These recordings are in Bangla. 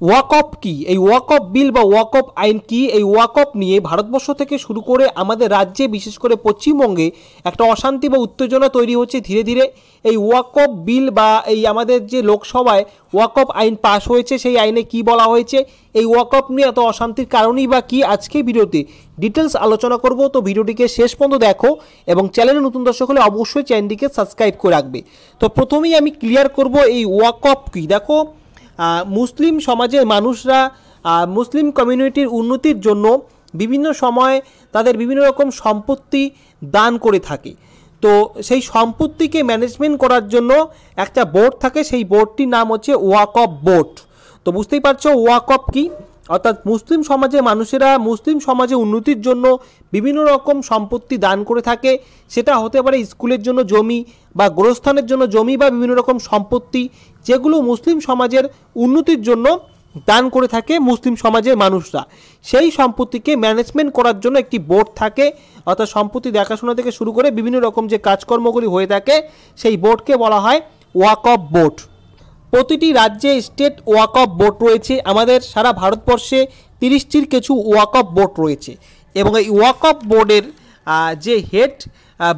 ওয়াকফ কি, এই ওয়াকফ বিল বা ওয়াকফ আইন কি, এই ওয়াকফ নিয়ে ভারতবর্ষ থেকে শুরু করে আমাদের রাজ্যে বিশেষ করে পশ্চিমবঙ্গে একটা অশান্তি বা উত্তেজনা তৈরি হচ্ছে ধীরে ধীরে। এই ওয়াকফ বিল বা এই আমাদের যে লোকসভায় ওয়াকফ আইন পাশ হয়েছে, সেই আইনে কি বলা হয়েছে, এই ওয়াকফ নিয়ে এত অশান্তির কারণই বা কী, আজকে ভিডিওতে ডিটেলস আলোচনা করব। তো ভিডিওটিকে শেষ পর্যন্ত দেখো এবং চ্যানেলে নতুন দর্শক হলে অবশ্যই চ্যানেলটিকে সাবস্ক্রাইব করে রাখবে। তো প্রথমেই আমি ক্লিয়ার করব এই ওয়াকফ কি। দেখো, মুসলিম সমাজের মানুষরা মুসলিম কমিউনিটির উন্নতির জন্য বিভিন্ন সময় তাদের বিভিন্ন রকম সম্পত্তি দান করে থাকে। তো সেই সম্পত্তিকে ম্যানেজমেন্ট করার জন্য একটা বোর্ড থাকে, সেই বোর্ডটির নাম হচ্ছে ওয়াকফ বোর্ড। তো বুঝতেই পারছো ওয়াকফ কি, অর্থাৎ মুসলিম সমাজের মানুষেরা মুসলিম সমাজে উন্নতির জন্য বিভিন্ন রকম সম্পত্তি দান করে থাকে। সেটা হতে পারে স্কুলের জন্য জমি বা গোরস্থানের জন্য জমি বা বিভিন্ন রকম সম্পত্তি, যেগুলো মুসলিম সমাজের উন্নতির জন্য দান করে থাকে মুসলিম সমাজের মানুষরা। সেই সম্পত্তিকে ম্যানেজমেন্ট করার জন্য একটি বোর্ড থাকে, অর্থাৎ সম্পত্তি দেখাশোনা থেকে শুরু করে বিভিন্ন রকম যে কাজকর্মগুলি হয়ে থাকে, সেই বোর্ডকে বলা হয় ওয়াকফ বোর্ড। প্রতিটি রাজ্যে স্টেট ওয়াকফ বোর্ড রয়েছে। আমাদের সারা ভারতবর্ষে 30টির কিছু ওয়াকফ বোর্ড রয়েছে এবং এই ওয়াকফ বোর্ডের যে হেড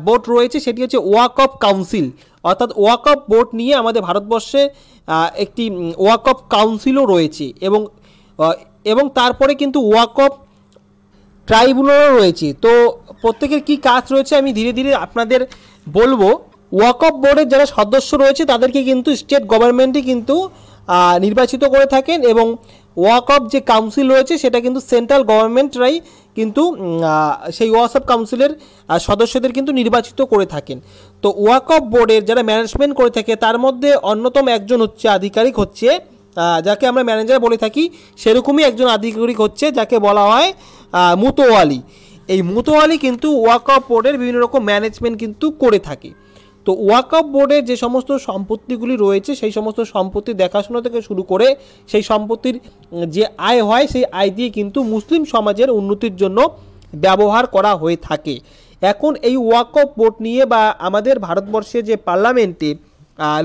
বোর্ড রয়েছে সেটি হচ্ছে ওয়াকফ কাউন্সিল। অর্থাৎ ওয়াকফ বোর্ড নিয়ে আমাদের ভারতবর্ষে একটি ওয়াকফ কাউন্সিলও রয়েছে এবং তারপরে কিন্তু ওয়াকফ ট্রাইব্যুনালও রয়েছে। তো প্রত্যেকের কী কাজ রয়েছে আমি ধীরে ধীরে আপনাদের বলবো। ওয়াকফ বোর্ডের যারা সদস্য রয়েছে তাদেরকে কিন্তু স্টেট গভর্নমেন্টই কিন্তু নির্বাচিত করে থাকেন এবং ওয়াকফ যে কাউন্সিল রয়েছে সেটা কিন্তু সেন্ট্রাল গভর্নমেন্টরাই কিন্তু সেই ওয়াকফ কাউন্সিলের সদস্যদের কিন্তু নির্বাচিত করে থাকেন। তো ওয়াকফ বোর্ডের যারা ম্যানেজমেন্ট করে থাকে তার মধ্যে অন্যতম একজন হচ্ছে আধিকারিক হচ্ছে যাকে আমরা ম্যানেজার বলে থাকি, সেরকমই একজন আধিকারিক হচ্ছে যাকে বলা হয় মুতোয়ালি। এই মুতোয়ালি কিন্তু ওয়াকফ বোর্ডের বিভিন্ন রকম ম্যানেজমেন্ট কিন্তু করে থাকে। তো ওয়াকফ বোর্ডের যে সমস্ত সম্পত্তিগুলি রয়েছে সেই সমস্ত সম্পত্তি দেখাশোনা থেকে শুরু করে সেই সম্পত্তির যে আয় হয় সেই আয় দিয়ে কিন্তু মুসলিম সমাজের উন্নতির জন্য ব্যবহার করা হয়ে থাকে। এখন এই ওয়াকফ বোর্ড নিয়ে বা আমাদের ভারতবর্ষে যে পার্লামেন্টে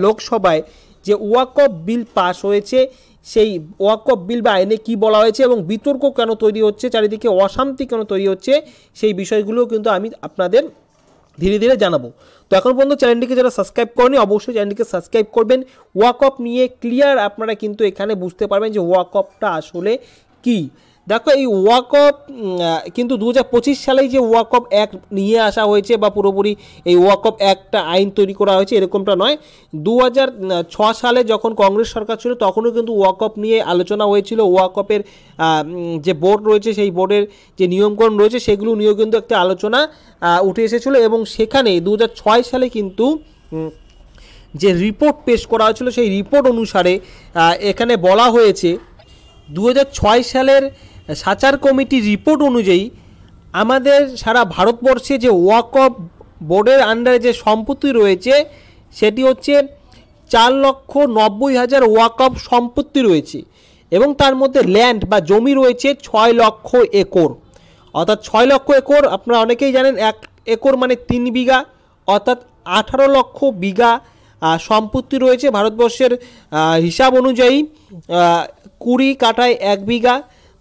লোকসভায় যে ওয়াকফ বিল পাস হয়েছে, সেই ওয়াকফ বিল বা আইনে কী বলা হয়েছে এবং বিতর্ক কেন তৈরি হচ্ছে, চারিদিকে অশান্তি কেন তৈরি হচ্ছে, সেই বিষয়গুলো কিন্তু আমি আপনাদের ধীরে ধীরে জানাবো। তো এখন পর্যন্ত চ্যানেলটিকে যারা সাবস্ক্রাইব করেনি অবশ্যই চ্যানেলটিকে সাবস্ক্রাইব করবেন। ওয়াকফ নিয়ে ক্লিয়ার আপনারা কিন্তু এখানে বুঝতে পারবেন যে ওয়াকফটা আসলে কি। দেখো, এই ওয়াকফ কিন্তু 2025 সালেই যে ওয়াকফ অ্যাক্ট নিয়ে আসা হয়েছে বা পুরোপুরি এই ওয়াকফ অ্যাক্টটা আইন তৈরি করা হয়েছে এরকমটা নয়। 2006 সালে যখন কংগ্রেস সরকার ছিল তখনও কিন্তু ওয়াকফ নিয়ে আলোচনা হয়েছিল। ওয়াকফের যে বোর্ড রয়েছে সেই বোর্ডের যে নিয়মকানুন রয়েছে সেগুলো নিয়েও কিন্তু একটা আলোচনা উঠে এসেছিলো এবং সেখানে 2006 সালে কিন্তু যে রিপোর্ট পেশ করা হয়েছিল সেই রিপোর্ট অনুসারে এখানে বলা হয়েছে 2006 সালের সাচার কমিটির রিপোর্ট অনুযায়ী আমাদের সারা ভারতবর্ষে যে ওয়াকফ বোর্ডের আন্ডারে যে সম্পত্তি রয়েছে সেটি হচ্ছে 4,90,000 ওয়াকফ সম্পত্তি রয়েছে এবং তার মধ্যে ল্যান্ড বা জমি রয়েছে 6 লক্ষ একর। অর্থাৎ 6 লক্ষ একর আপনারা অনেকেই জানেন 1 একর মানে 3 বিঘা, অর্থাৎ 18 লক্ষ বিঘা সম্পত্তি রয়েছে ভারতবর্ষের হিসাব অনুযায়ী। 20 কাঠায় 1 বিঘা,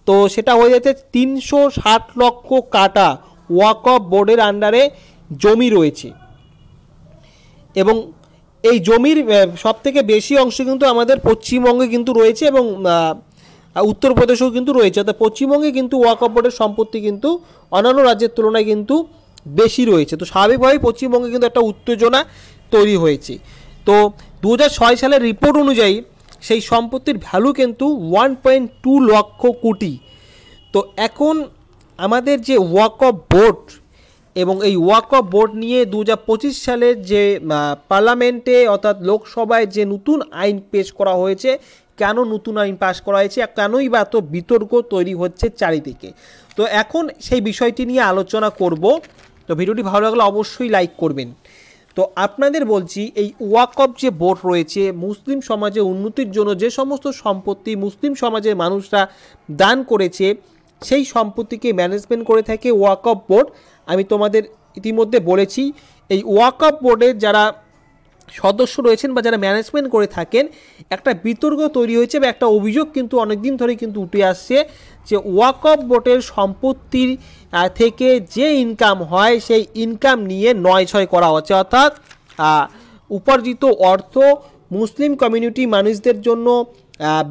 তো সেটা হয়ে যাচ্ছে 360 লক্ষ কাঠা ওয়াকফ বোর্ডের আন্ডারে জমি রয়েছে এবং এই জমির সবথেকে বেশি অংশ কিন্তু আমাদের পশ্চিমবঙ্গে কিন্তু রয়েছে এবং উত্তরপ্রদেশেও কিন্তু রয়েছে। অর্থাৎ পশ্চিমবঙ্গে কিন্তু ওয়াকফ বোর্ডের সম্পত্তি কিন্তু অন্যান্য রাজ্যের তুলনায় কিন্তু বেশি রয়েছে। তো স্বাভাবিকভাবেই পশ্চিমবঙ্গে কিন্তু একটা উত্তেজনা তৈরি হয়েছে। তো 2006 সালের রিপোর্ট অনুযায়ী সেই সম্পত্তির ভ্যালু কিন্তু 1.2 লক্ষ কোটি। তো এখন আমাদের যে ওয়াকফ বোর্ড এবং এই ওয়াকফ বোর্ড নিয়ে 2025 সালের যে পার্লামেন্টে অর্থাৎ লোকসভায় যে নতুন আইন পেশ করা হয়েছে, কেন নতুন আইন পাশ করা হয়েছে, কেনই বা এত বিতর্ক তৈরি হচ্ছে চারিদিকে, তো এখন সেই বিষয়টি নিয়ে আলোচনা করব। তো ভিডিওটি ভালো লাগলে অবশ্যই লাইক করবেন। তো আপনাদের বলছি, এই ওয়াকফ যে বোর্ড রয়েছে মুসলিম সমাজে উন্নতির জন্য যে সমস্ত সম্পত্তি মুসলিম সমাজের মানুষরা দান করেছে সেই সম্পত্তিকে ম্যানেজমেন্ট করে থাকে ওয়াকফ বোর্ড। আমি তোমাদের ইতিমধ্যে বলেছি এই ওয়াকফ বোর্ডের যারা সদস্য রয়েছেন বা যারা ম্যানেজমেন্ট করে থাকেন, একটা বিতর্ক তৈরি হয়েছে বা একটা অভিযোগ কিন্তু অনেক দিন ধরে কিন্তু উঠে আসছে যে ওয়াকফ বোর্ডের সম্পত্তির থেকে যে ইনকাম হয় সেই ইনকাম নিয়ে নয়-ছয় করা হচ্ছে, অর্থাৎ উপার্জিত অর্থ মুসলিম কমিউনিটি মানুষদের জন্য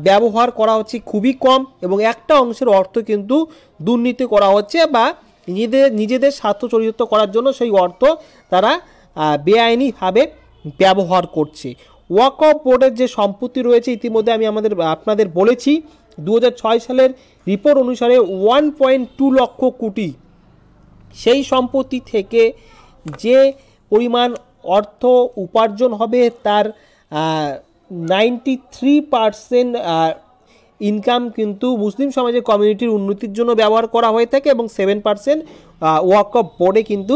ব্যবহার করা হচ্ছে খুবই কম, এবং একটা অংশের অর্থ কিন্তু দুর্নীতি করা হচ্ছে বা নিজেদের স্বার্থ চরিতার্থ করার জন্য সেই অর্থ তারা বেআইনিভাবে ব্যবহার করছে। ওয়াকফ বোর্ডের যে সম্পত্তি রয়েছে ইতিমধ্যে আমি আপনাদের বলেছি 2006 সালের রিপোর্ট অনুসারে 1.2 লক্ষ কোটি, সেই সম্পত্তি থেকে যে পরিমাণ অর্থ উপার্জন হবে তার 93% ইনকাম কিন্তু মুসলিম সমাজের কমিউনিটির উন্নতির জন্য ব্যবহার করা হয়ে থাকে এবং 7% ওয়াকফ বোর্ডে কিন্তু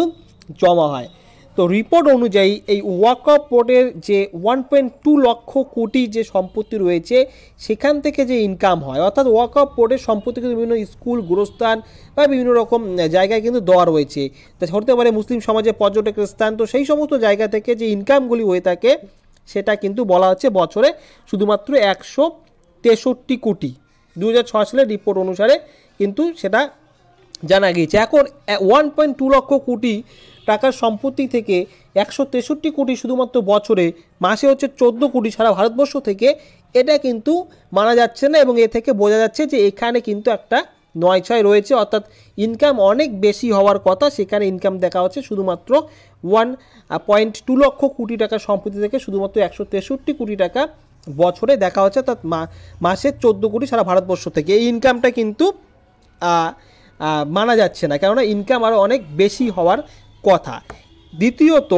জমা হয়। তো রিপোর্ট অনুযায়ী এই ওয়াকফ বোর্ডের যে 1.2 লক্ষ কোটি যে সম্পত্তি রয়েছে সেখান থেকে যে ইনকাম হয়, অর্থাৎ ওয়াকফ বোর্ডের সম্পত্তি কিন্তু বিভিন্ন স্কুল, গোরস্থান বা বিভিন্ন রকম জায়গায় কিন্তু দেওয়া রয়েছে, তা হতে পারে মুসলিম সমাজে পর্যটকের স্থান। তো সেই সমস্ত জায়গা থেকে যে ইনকামগুলি হয়ে থাকে সেটা কিন্তু বলা হচ্ছে বছরে শুধুমাত্র 163 কোটি, 2006 সালের রিপোর্ট অনুসারে কিন্তু সেটা জানা গিয়েছে। এখন 1.2 লক্ষ কোটি টাকার সম্পত্তি থেকে 163 কোটি শুধুমাত্র বছরে, মাসে হচ্ছে 14 কোটি সারা ভারতবর্ষ থেকে, এটা কিন্তু মানা যাচ্ছে না এবং এ থেকে বোঝা যাচ্ছে যে এখানে কিন্তু একটা নয়-ছয় রয়েছে, অর্থাৎ ইনকাম অনেক বেশি হওয়ার কথা, সেখানে ইনকাম দেখা হচ্ছে শুধুমাত্র 1.2 লক্ষ কোটি টাকার সম্পত্তি থেকে শুধুমাত্র 163 কোটি টাকা বছরে দেখা হচ্ছে, অর্থাৎ মাসে 14 কোটি সারা ভারতবর্ষ থেকে। এই ইনকামটা কিন্তু মানা যাচ্ছে না, কেননা ইনকাম আরও অনেক বেশি হওয়ার কথা। দ্বিতীয়ত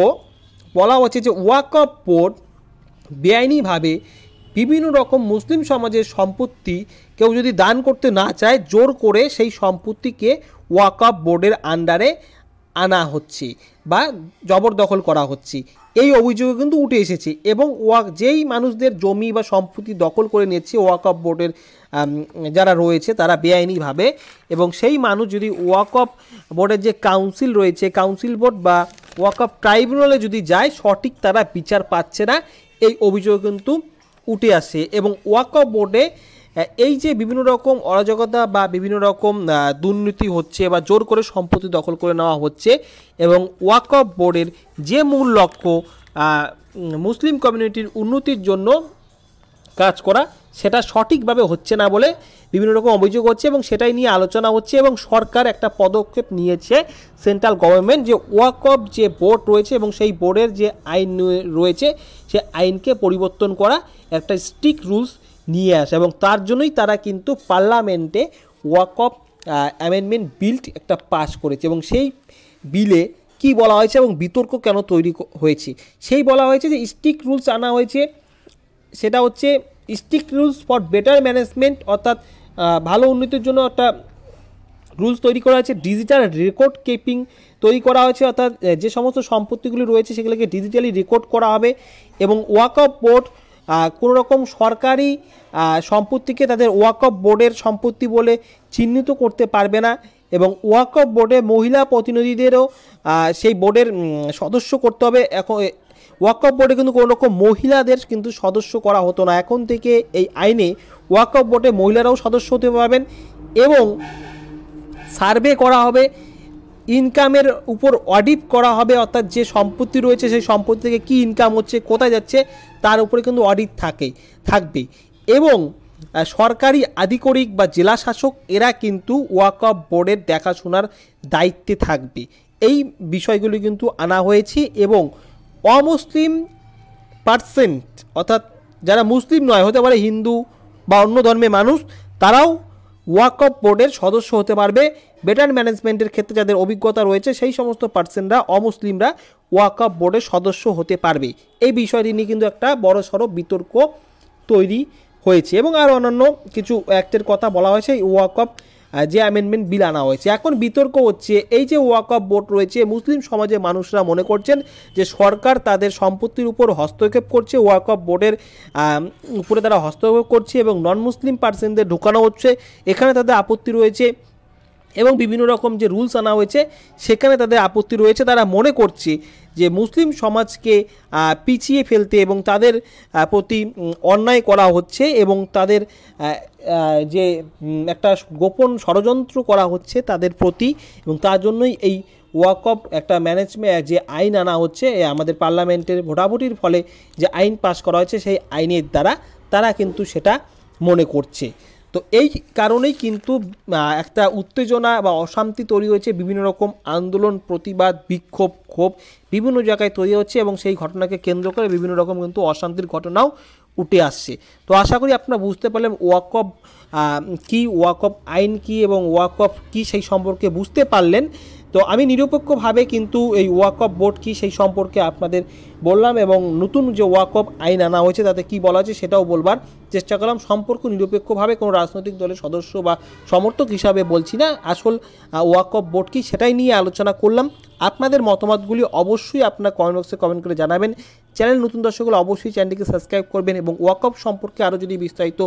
বলা হচ্ছে যে ওয়াকফ বোর্ড বেআইনিভাবে বিভিন্ন রকম মুসলিম সমাজের সম্পত্তি কেউ যদি দান করতে না চায়, জোর করে সেই সম্পত্তিকে ওয়াকফ বোর্ডের আন্ডারে আনা হচ্ছে বা জবরদখল করা হচ্ছে, এই অভিযোগ কিন্তু উঠে এসেছে। এবং যেই মানুষদের জমি বা সম্পত্তি দখল করে নিচ্ছে ওয়াকফ বোর্ডের যারা রয়েছে তারা বেআইনিভাবে, এবং সেই মানুষ যদি ওয়াকফ বোর্ডের যে কাউন্সিল রয়েছে, কাউন্সিল বোর্ড বা ওয়াকফ ট্রাইব্যুনালে যদি যায়, সঠিক তারা বিচার পাচ্ছে না, এই অভিযোগ কিন্তু উঠে আসে। এবং ওয়াকফ বোর্ডে এই যে বিভিন্ন রকম অরাজকতা বা বিভিন্ন রকম দুর্নীতি হচ্ছে বা জোর করে সম্পত্তি দখল করে নেওয়া হচ্ছে, এবং ওয়াকফ বোর্ডের যে মূল লক্ষ্য মুসলিম কমিউনিটির উন্নতির জন্য কাজ করা, সেটা সঠিকভাবে হচ্ছে না বলে বিভিন্ন রকম অভিযোগ হচ্ছে এবং সেটাই নিয়ে আলোচনা হচ্ছে। এবং সরকার একটা পদক্ষেপ নিয়েছে, সেন্ট্রাল গভর্নমেন্ট, যে ওয়াকফ যে বোর্ড রয়েছে এবং সেই বোর্ডের যে আইন রয়েছে সে আইনকে পরিবর্তন করা, একটা স্ট্রিক্ট রুলস নিয়ে আসে, এবং তার জন্যই তারা কিন্তু পার্লামেন্টে ওয়াকফ অ্যামেন্ডমেন্ট বিল একটা পাস করেছে। এবং সেই বিলে কি বলা হয়েছে এবং বিতর্ক কেন তৈরি হয়েছে, সেই বলা হয়েছে যে স্ট্রিক্ট রুলস আনা হয়েছে, সেটা হচ্ছে strict rules for better management, অর্থাৎ ভালো উন্নতির জন্য একটা রুলস তৈরি করা হয়েছে। ডিজিটাল রেকর্ড কিপিং তৈরি করা হয়েছে, অর্থাৎ যে সমস্ত সম্পত্তিগুলি রয়েছে সেগুলোকে ডিজিটালি রেকর্ড করা হবে। এবং ওয়াকফ বোর্ড কোনো রকম সরকারি সম্পত্তিকে তাদের ওয়াকফ বোর্ডের সম্পত্তি বলে চিহ্নিত করতে পারবে না, এবং ওয়াকফ বোর্ডে মহিলা প্রতিনিধিদেরও সেই বোর্ডের সদস্য করতে হবে। এখন ওয়াকফ বোর্ডে কিন্তু কোনো রকম মহিলাদের কিন্তু সদস্য করা হতো না, এখন থেকে এই আইনে ওয়াকফ বোর্ডে মহিলারাও সদস্য হতে পারবেন। এবং সার্ভে করা হবে, ইনকামের উপর অডিট করা হবে, অর্থাৎ যে সম্পত্তি রয়েছে সেই সম্পত্তি থেকে কী ইনকাম হচ্ছে, কোথায় যাচ্ছে, তার উপরে কিন্তু অডিট থাকবে। এবং সরকারি আধিকারিক বা জেলা শাসক এরা কিন্তু ওয়াকফ বোর্ডের দেখাশোনার দায়িত্বে থাকবে। এই বিষয়গুলি কিন্তু আনা হয়েছে। এবং অমুসলিম পার্সেন্ট, অর্থাৎ যারা মুসলিম নয়, হতে পারে হিন্দু বা অন্য ধর্মের মানুষ, তারাও ওয়াকফ বোর্ডের সদস্য হতে পারবে। বেটার ম্যানেজমেন্টের ক্ষেত্রে যাদের অভিজ্ঞতা রয়েছে সেই সমস্ত পার্সনরা, অমুসলিমরা ওয়াকফ বোর্ডের সদস্য হতে পারবে। এই বিষয়টি নিয়ে কিন্তু একটা বড়সড় বিতর্ক তৈরি হয়েছে। এবং আর অন্যান্য কিছু অ্যাক্টের কথা বলা হয়েছে ওয়াকফ যে অ্যামেন্ডমেন্ট বিল আনা হয়েছে। এখন বিতর্ক হচ্ছে এই যে ওয়াকফ বোর্ড রয়েছে, মুসলিম সমাজের মানুষরা মনে করছেন যে সরকার তাদের সম্পত্তির উপর হস্তক্ষেপ করছে, ওয়াকফ বোর্ডের উপরে তারা হস্তক্ষেপ করছে এবং নন মুসলিম পার্সনদের ঢোকানো হচ্ছে, এখানে তাদের আপত্তি রয়েছে। এবং বিভিন্ন রকম যে রুলস আনা হয়েছে সেখানে তাদের আপত্তি রয়েছে। তারা মনে করছে যে মুসলিম সমাজকে পিছিয়ে ফেলতে এবং তাদের প্রতি অন্যায় করা হচ্ছে এবং তাদের যে একটা গোপন ষড়যন্ত্র করা হচ্ছে তাদের প্রতি, এবং তার জন্যই এই ওয়াকফ একটা ম্যানেজমেন্ট যে আইন আনা হচ্ছে আমাদের পার্লামেন্টের ভোটাভুটির ফলে যে আইন পাস করা হয়েছে সেই আইনের দ্বারা তারা কিন্তু সেটা মনে করছে। তো এই কারণেই কিন্তু একটা উত্তেজনা বা অশান্তি তৈরি হয়েছে, বিভিন্ন রকম আন্দোলন, প্রতিবাদ, বিক্ষোভ, ক্ষোভ বিভিন্ন জায়গায় তৈরি হচ্ছে এবং সেই ঘটনাকে কেন্দ্র করে বিভিন্ন রকম কিন্তু অশান্তির ঘটনাও উঠে আসছে। তো আশা করি আপনারা বুঝতে পারলেন ওয়াকফ কি, ওয়াকফ আইন কি এবং ওয়াকফ কি সেই সম্পর্কে বুঝতে পারলেন। তো আমি নিরপেক্ষভাবে কিন্তু এই ওয়াকফ বোর্ড কি সেই সম্পর্কে আপনাদের বললাম এবং নতুন যে ওয়াকফ আইন আনা হয়েছে তাতে কি বলা হয়েছে সেটাও বলবার চেষ্টা করলাম। সম্পর্ক নিরপেক্ষভাবে, কোনো রাজনৈতিক দলের সদস্য বা সমর্থক হিসাবে বলছি না, আসল ওয়াকফ বোর্ড কি সেটাই নিয়ে আলোচনা করলাম। আপনাদের মতামতগুলি অবশ্যই আপনারা কমেন্ট বক্সে কমেন্ট করে জানাবেন। চ্যানেল নতুন দর্শকগুলো অবশ্যই চ্যানেলটিকে সাবস্ক্রাইব করবেন এবং ওয়াকফ সম্পর্কে আরও যদি বিস্তারিত